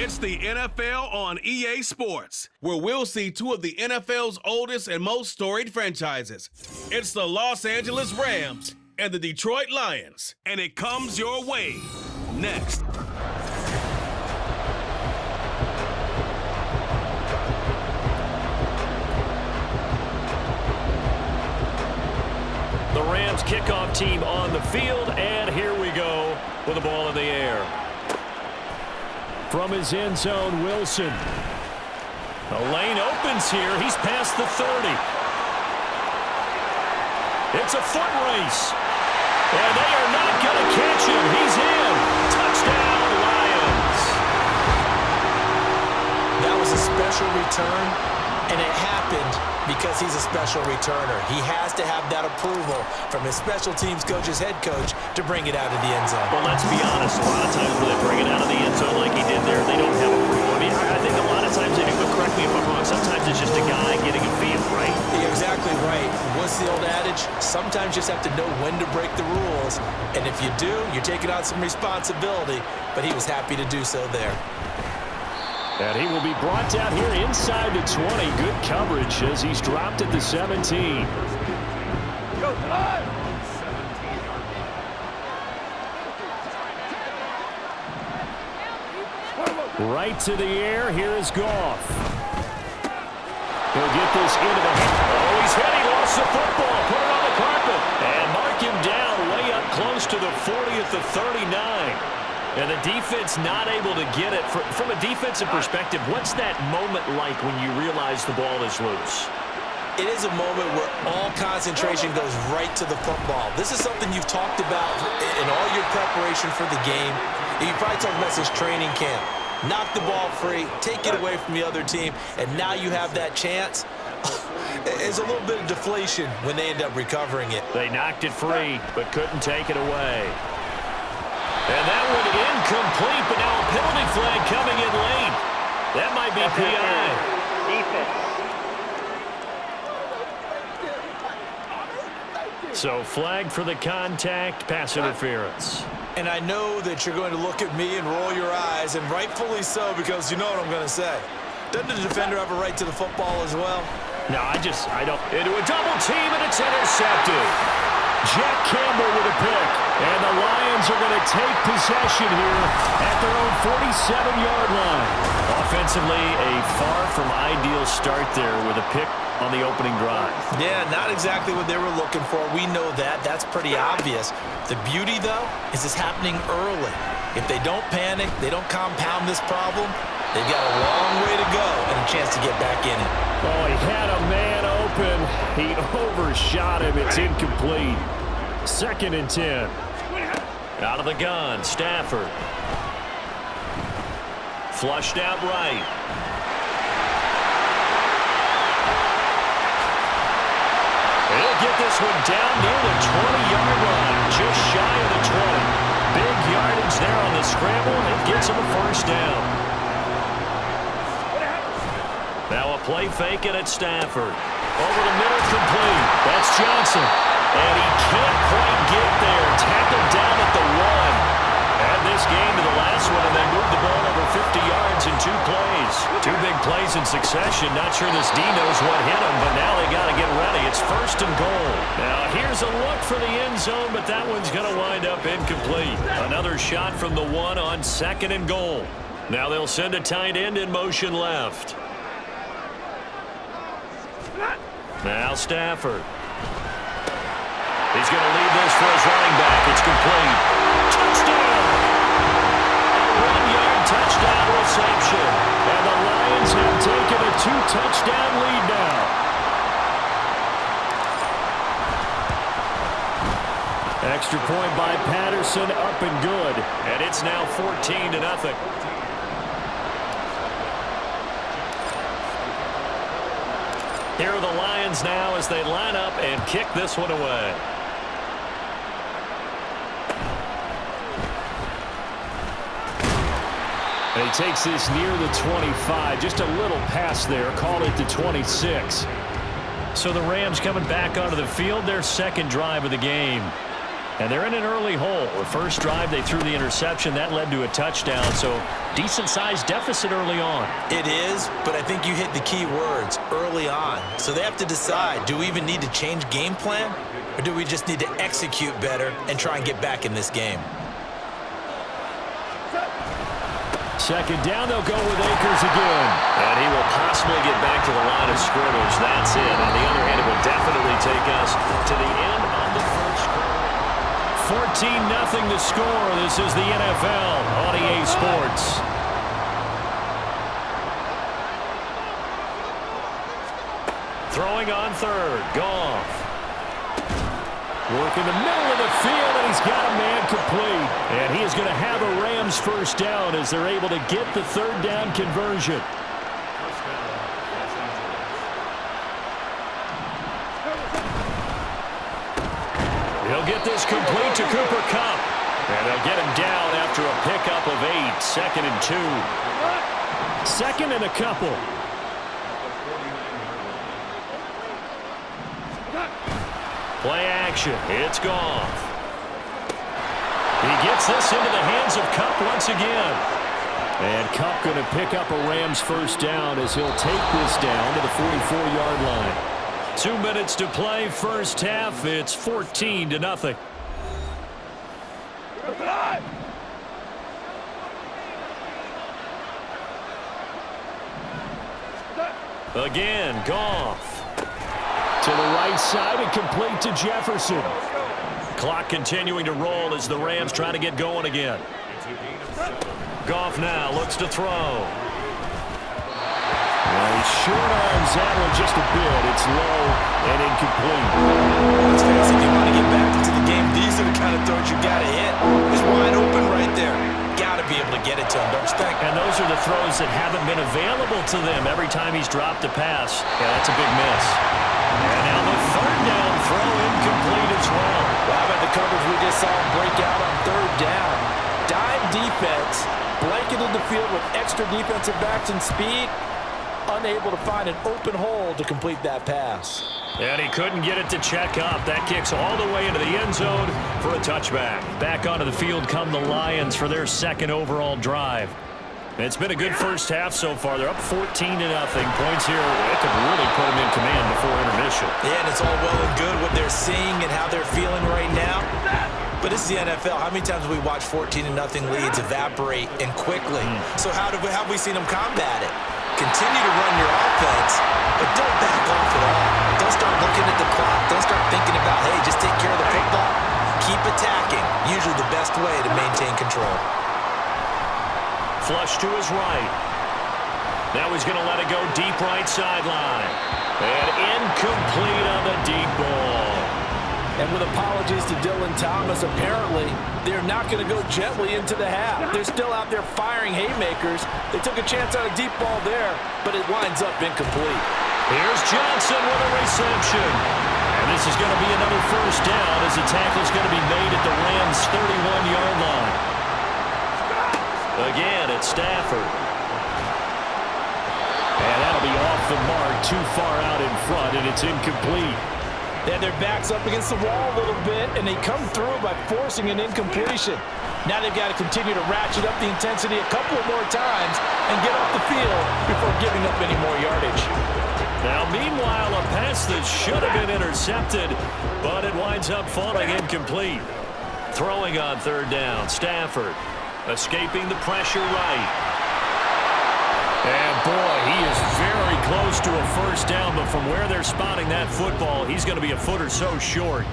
It's the NFL on EA Sports, where we'll see two of the NFL's oldest and most storied franchises. It's the Los Angeles Rams and the Detroit Lions, and it comes your way next. The Rams kickoff team on the field, and here we go with the ball in the air. From his end zone, Wilson. The lane opens here. He's past the 30. It's a foot race. And they are not going to catch him. He's in. Touchdown, Lions. That was a special return, and it happened because he's a special returner. He has to have that approval from his special teams coach's head coach to bring it out of the end zone. Well, let's be honest. A lot of times when they bring it out of the end zone like he did there, they don't have approval. I mean, I think a lot of times they do, but correct me if I'm wrong. Sometimes it's just a guy getting a feel, right? You're exactly right. What's the old adage? Sometimes you just have to know when to break the rules. And if you do, you're taking on some responsibility. But he was happy to do so there. And he will be brought down here inside the 20. Good coverage as he's dropped at the 17. Go, right to the air. Here is Goff. He'll get this into the hand. Oh, he's hit. He lost the football. Put it on the carpet. And mark him down way up close to the 40 at the 39. And the defense not able to get it. From a defensive perspective, what's that moment like when you realize the ball is loose? It is a moment where all concentration goes right to the football. This is something you've talked about in all your preparation for the game. You probably talked about this training camp. Knock the ball free, take it away from the other team, and now you have that chance. There's a little bit of deflation when they end up recovering it. They knocked it free, but couldn't take it away. And that one incomplete, but now a penalty flag coming in late. That might be PI. Defense. So flag for the contact, pass interference. And I know that you're going to look at me and roll your eyes, and rightfully so, because you know what I'm going to say. Doesn't the defender have a right to the football as well? No, I don't. Into a double team, and it's intercepted. Jack Campbell with a pick, and the Lions are going to take possession here at their own 47-yard line. Offensively, a far from ideal start there with a pick on the opening drive. Yeah, not exactly what they were looking for. We know that. That's pretty obvious. The beauty, though, is it's happening early. If they don't panic, they don't compound this problem, they've got a long way to go and a chance to get back in it. Oh, he had a man open. He overshot him. It's incomplete. 2nd and 10. Out of the gun, Stafford. Flushed out right. He'll get this one down near the 20-yard line, just shy of the 20. Big yardage there on the scramble, and it gets him a first down. Now a play fake it at Stafford. Over the middle, complete. That's Johnson. And he can't quite get there. Tackled down at the 1. Add this game to the last one, and they moved the ball over 50 yards in 2 plays. 2 big plays in succession. Not sure this D knows what hit him, but now they got to get ready. It's 1st and goal. Now here's a look for the end zone, but that one's going to wind up incomplete. Another shot from the 1 on 2nd and goal. Now they'll send a tight end in motion left. Now Stafford. He's going to leave this for his running back. It's complete. Touchdown! A 1-yard touchdown reception. And the Lions have taken a 2-touchdown lead now. Extra point by Patterson, up and good. And it's now 14-0. Here are the Lions now as they line up and kick this one away. And he takes this near the 25. Just a little pass there. Called it the 26. So the Rams coming back onto the field. Their 2nd drive of the game. And they're in an early hole. The first drive, they threw the interception. That led to a touchdown, so decent-sized deficit early on. It is, but I think you hit the key words, early on. So they have to decide, do we even need to change game plan, or do we just need to execute better and try and get back in this game? Second down, they'll go with Akers again. And he will possibly get back to the line of scrimmage. That's it. On the other hand, it will definitely take us to the end of the first quarter. 14-0 to score. This is the NFL on EA Sports. Throwing on third. Goff. Work in the middle of the field, and he's got a man complete. And he is going to have a Rams first down as they're able to get the third down conversion. He'll get this complete to Cooper Kupp. And they'll get him down after a pickup of 8. 2nd and 2. Second and a couple. Play action. It's Goff. He gets this into the hands of Kupp once again. And Kupp going to pick up a Rams first down as he'll take this down to the 44-yard line. 2 minutes to play, first half. It's 14-0. Again, Goff. To the right side and complete to Jefferson. Clock continuing to roll as the Rams try to get going again. Goff now looks to throw. He short arms that one just a bit. It's low and incomplete. Let's face it, if you want to get back into the game, these are the kind of throws you got to hit. He's wide open right there. Got to be able to get it to him, don't you think? And those are the throws that haven't been available to them every time he's dropped a pass. Yeah, that's a big miss. And now the third down throw incomplete as well. How about the coverage we just saw break out on third down? Dime defense, blanketed the field with extra defensive backs and speed, unable to find an open hole to complete that pass. And he couldn't get it to check up. That kicks all the way into the end zone for a touchback. Back onto the field come the Lions for their second overall drive. It's been a good first half so far. They're up 14-0. Points here, it could really put them in command before intermission. Yeah, and it's all well and good what they're seeing and how they're feeling right now. But this is the NFL. How many times have we watched 14-0 leads evaporate and quickly? So how have we seen them combat it? Continue to run your offense, but don't back off at all. Don't start looking at the clock. Don't start thinking about, hey, just take care of the football. Keep attacking. Usually the best way to maintain control. Flush to his right. Now he's going to let it go deep right sideline. And incomplete on the deep ball. And with apologies to Dylan Thomas, apparently they're not going to go gently into the half. They're still out there firing haymakers. They took a chance on a deep ball there, but it winds up incomplete. Here's Johnson with a reception. And this is going to be another first down as the tackle is going to be made at the Rams' 31-yard line. Again, it's Stafford. And that'll be off the mark, too far out in front, and it's incomplete. And their back's up against the wall a little bit, and they come through by forcing an incompletion. Now they've got to continue to ratchet up the intensity a couple of more times and get off the field before giving up any more yardage. Now, meanwhile, a pass that should have been intercepted, but it winds up falling incomplete. Throwing on third down, Stafford. Escaping the pressure right. And boy, he is very close to a first down, but from where they're spotting that football, he's going to be a foot or so short.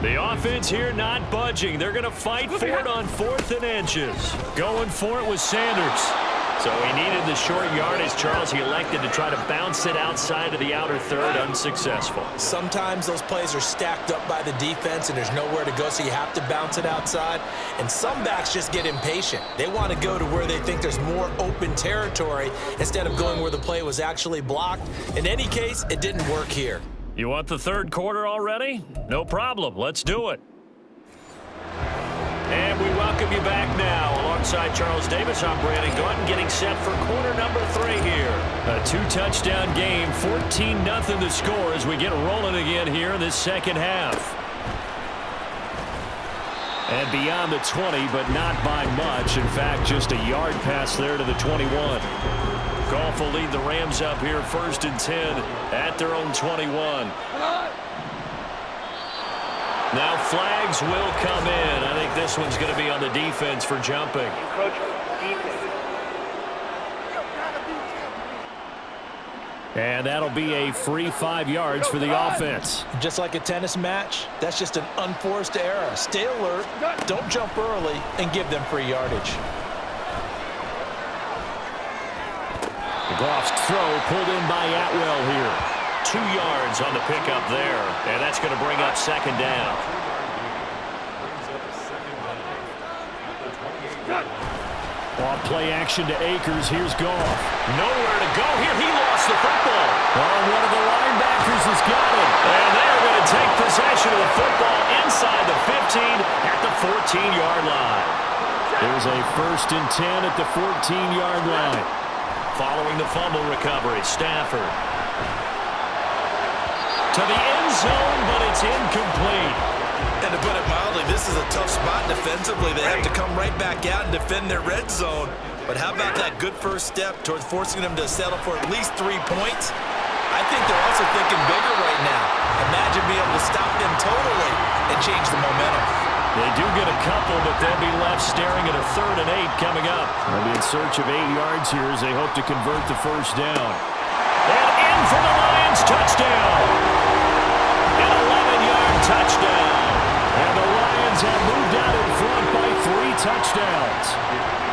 The offense here not budging. They're going to fight for it on 4th and inches. Going for it was Sanders. So he needed the short yardage, Charles. He elected to try to bounce it outside of the outer third, unsuccessful. Sometimes those plays are stacked up by the defense and there's nowhere to go, so you have to bounce it outside. And some backs just get impatient. They want to go to where they think there's more open territory instead of going where the play was actually blocked. In any case, it didn't work here. You want the third quarter already? No problem. Let's do it. And we welcome you back now. Alongside Charles Davis, I'm Brandon Gordon, getting set for quarter number 3 here. A 2-touchdown game, 14-0 the score as we get rolling again here in this second half. And beyond the 20, but not by much. In fact, just a yard pass there to the 21. Goff will lead the Rams up here 1st and 10 at their own 21. Now flags will come in. I think this one's going to be on the defense for jumping. And that'll be a free 5 yards for the offense. Just like a tennis match, that's just an unforced error. Stay alert, don't jump early, and give them free yardage. Goff's throw pulled in by Atwell here. 2 yards on the pickup there, and that's going to bring up 2nd down. Off play action to Akers. Here's Goff. Nowhere to go here. He lost the football. Oh, one of the linebackers has got it. And they're going to take possession of the football inside the 15 at the 14-yard line. There's a 1st and 10 at the 14-yard line. Following the fumble recovery, Stafford. To the end zone, but it's incomplete. And to put it mildly, this is a tough spot defensively. They have to come right back out and defend their red zone. But how about that good first step towards forcing them to settle for at least 3 points? I think they're also thinking bigger right now. Imagine being able to stop them totally and change the momentum. They do get a couple, but they'll be left staring at a 3rd and 8 coming up. They'll be in search of 8 yards here as they hope to convert the 1st down. And in for the Lions, touchdown. An 11-yard touchdown. And the Lions have moved out in front by 3 touchdowns.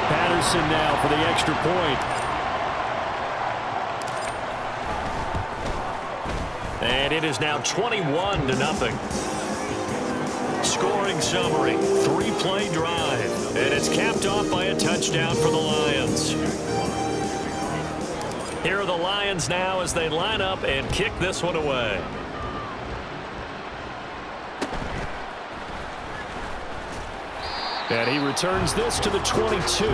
Patterson now for the extra point. And it is now 21-0. Scoring summary, 3-play drive. And it's capped off by a touchdown for the Lions. Here are the Lions now as they line up and kick this one away. And he returns this to the 22.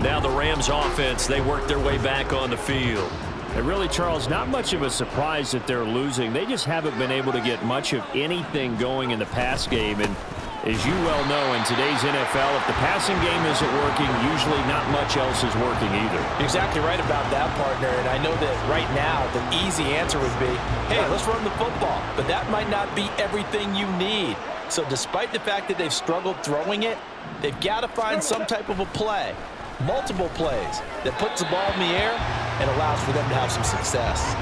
Now the Rams offense, they work their way back on the field. And really, Charles, not much of a surprise that they're losing. They just haven't been able to get much of anything going in the pass game. And as you well know, in today's NFL, if the passing game isn't working, usually not much else is working either. You're exactly right about that, partner. And I know that right now the easy answer would be, hey, let's run the football. But that might not be everything you need. So despite the fact that they've struggled throwing it, they've got to find some type of a play, multiple plays, that puts the ball in the air and allows for them to have some success.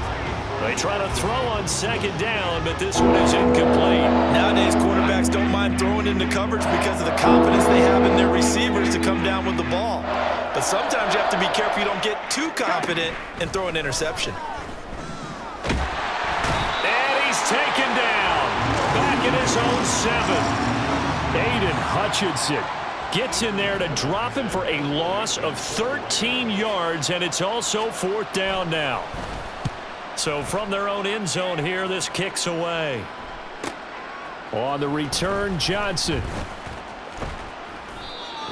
They try to throw on 2nd down, but this one is incomplete. Nowadays, quarterbacks don't mind throwing into coverage because of the confidence they have in their receivers to come down with the ball. But sometimes you have to be careful you don't get too confident and throw an interception. And he's taken down. Back in his own 7. Aiden Hutchinson gets in there to drop him for a loss of 13 yards, and it's also 4th down now. So from their own end zone here, this kicks away. On the return, Johnson.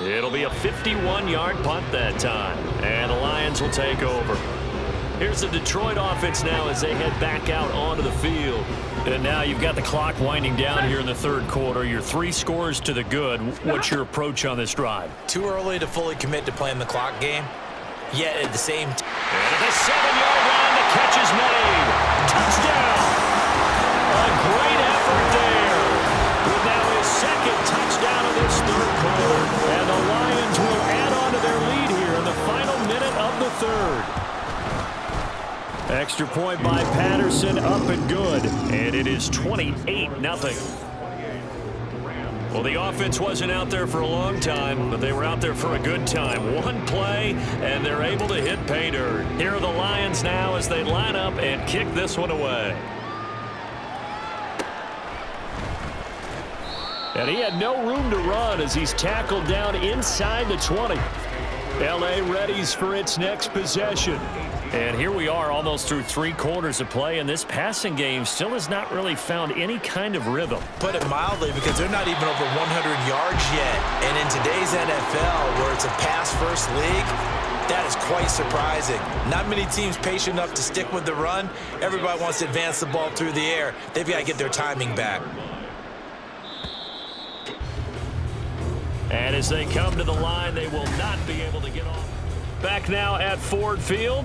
It'll be a 51-yard punt that time, and the Lions will take over. Here's the Detroit offense now as they head back out onto the field. And now you've got the clock winding down here in the 3rd quarter. You're 3 scores to the good. What's your approach on this drive? Too early to fully commit to playing the clock game, yet at the same time. And at the 7-yard line, the catch is made. Touchdown! A great effort there. With now his 2nd touchdown of this 3rd quarter. And the Lions will add on to their lead here in the final minute of the 3rd. Extra point by Patterson, up and good. And it is 28-0. Well, the offense wasn't out there for a long time, but they were out there for a good time. 1 play, and they're able to hit pay dirt. Here are the Lions now as they line up and kick this one away. And he had no room to run as he's tackled down inside the 20. LA readies for its next possession. And here we are almost through 3 quarters of play, and this passing game still has not really found any kind of rhythm. Put it mildly, because they're not even over 100 yards yet. And in today's NFL, where it's a pass-first league, that is quite surprising. Not many teams patient enough to stick with the run. Everybody wants to advance the ball through the air. They've got to get their timing back. And as they come to the line, they will not be able to get off. Back now at Ford Field.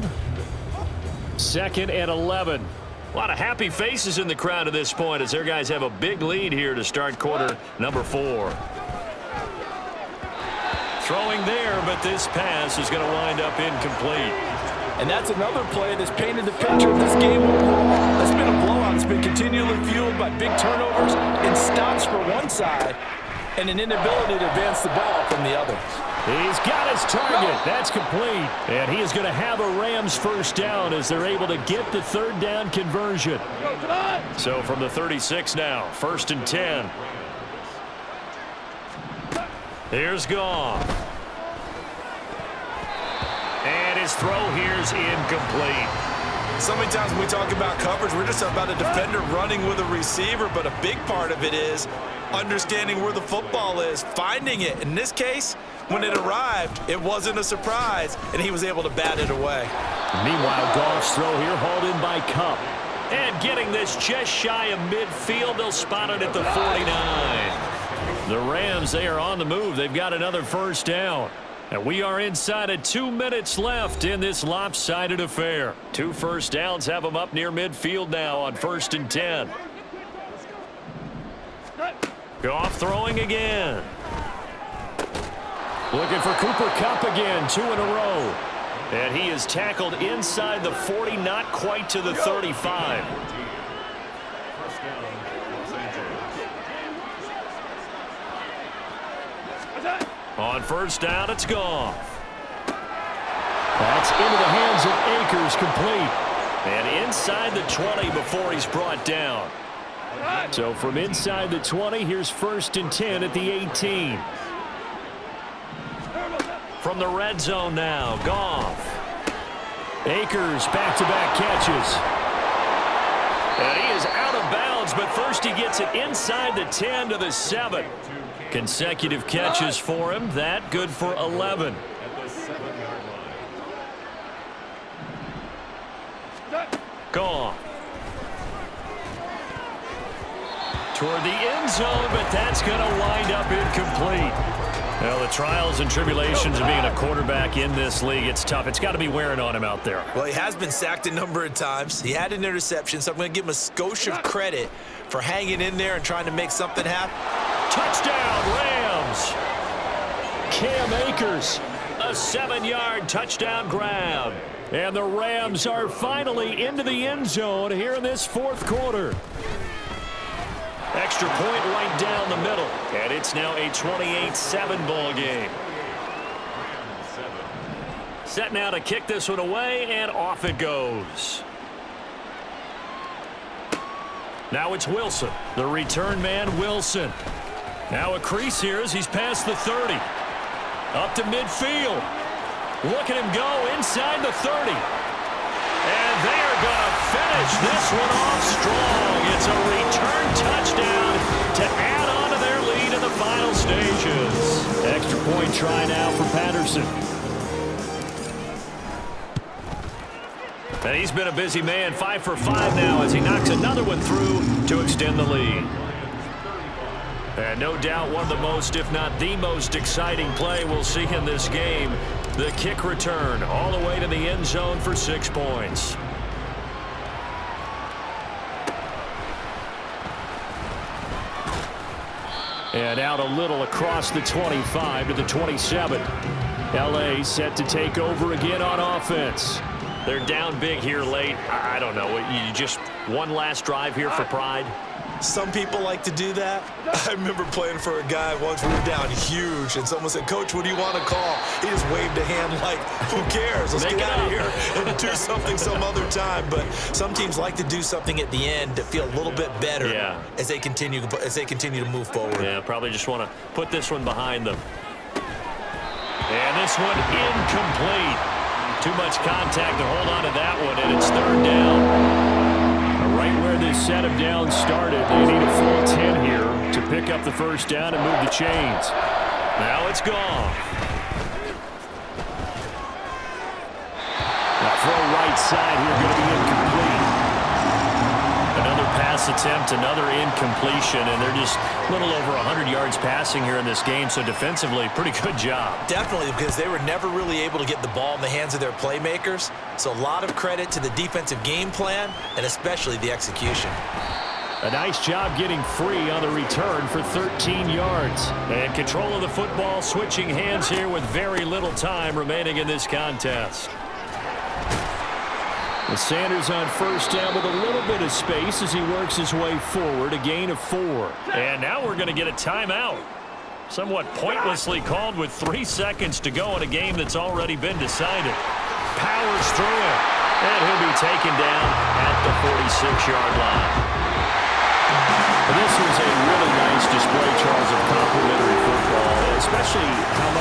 2nd and 11. A lot of happy faces in the crowd at this point as their guys have a big lead here to start quarter number 4. Throwing there, but this pass is going to wind up incomplete. And that's another play that's painted the picture of this game overall. It's been a blowout. It's been continually fueled by big turnovers and stops for one side and an inability to advance the ball from the other. He's got his target. That's complete. And he is going to have a Rams first down as they're able to get the 3rd down conversion. So from the 36 now, 1st and 10. Here's Goff. And his throw here's incomplete. So many times when we talk about coverage, we're just about a defender running with a receiver, but a big part of it is understanding where the football is, finding it. In this case, when it arrived, it wasn't a surprise, and he was able to bat it away. Meanwhile, Goff's throw here hauled in by Kupp. And getting this just shy of midfield, they'll spot it at the 49. The Rams, they are on the move. They've got another first down. And we are inside of 2 minutes left in this lopsided affair. 2 first downs have them up near midfield now on 1st and 10. Goff throwing again. Looking for Cooper Kupp again, 2 in a row. And he is tackled inside the 40, not quite to the 35. On first down, it's Goff. That's into the hands of Akers, complete. And inside the 20 before he's brought down. So from inside the 20, here's 1st and 10 at the 18. From the red zone now, Goff. Akers back-to-back catches. And he is out of bounds, but first he gets it inside the 10 to the 7. Consecutive catches for him. That good for 11. Goff. Toward the end zone, but that's going to wind up incomplete. Well, the trials and tribulations of being a quarterback in this league, it's tough. It's got to be wearing on him out there. Well, he has been sacked a number of times. He had an interception, so I'm going to give him a skosh of credit for hanging in there and trying to make something happen. Touchdown, Rams. Cam Akers, a 7-yard touchdown grab. And the Rams are finally into the end zone here in this 4th quarter. Extra point right down the middle. And it's now a 28-7 ball game. Set now to kick this one away, and off it goes. Now it's Wilson, the return man, Wilson. Now a crease here as he's past the 30. Up to midfield. Look at him go inside the 30. And they are going to finish this one off strong. It's a return touchdown to add on to their lead in the final stages. Extra point try now for Patterson. And he's been a busy man, 5 for 5 now as he knocks another one through to extend the lead. And no doubt one of the most, if not the most exciting play we'll see in this game. The kick return all the way to the end zone for 6 points. And out a little across the 25 to the 27. LA set to take over again on offense. They're down big here late. I don't know. You just one last drive here for pride. Some people like to do that. I remember playing for a guy once. We were down huge, and someone said, "Coach, what do you want to call?" He just waved a hand like, "Who cares? Let's get out of here and do something some other time." But some teams like to do something at the end to feel a little bit better as they continue to move forward. Yeah, probably just want to put this one behind them. And this one incomplete. Too much contact to hold on to that one, and it's 3rd down. Right where this set of downs started, they need a full 10 here to pick up the first down and move the chains. Now it's Goff. That throw right side here going to be incomplete. Another pass pass attempt, another incompletion, and they're just a little over 100 yards passing here in this game, so defensively, pretty good job. Definitely, because they were never really able to get the ball in the hands of their playmakers, so a lot of credit to the defensive game plan and especially the execution. A nice job getting free on the return for 13 yards. And control of the football, switching hands here with very little time remaining in this contest. With Sanders on first down with a little bit of space as he works his way forward, a gain of 4. And now we're going to get a timeout. Somewhat pointlessly called with 3 seconds to go in a game that's already been decided. Powers through it. And he'll be taken down at the 46-yard line. This was a really nice display, Charles, of complimentary football, especially how much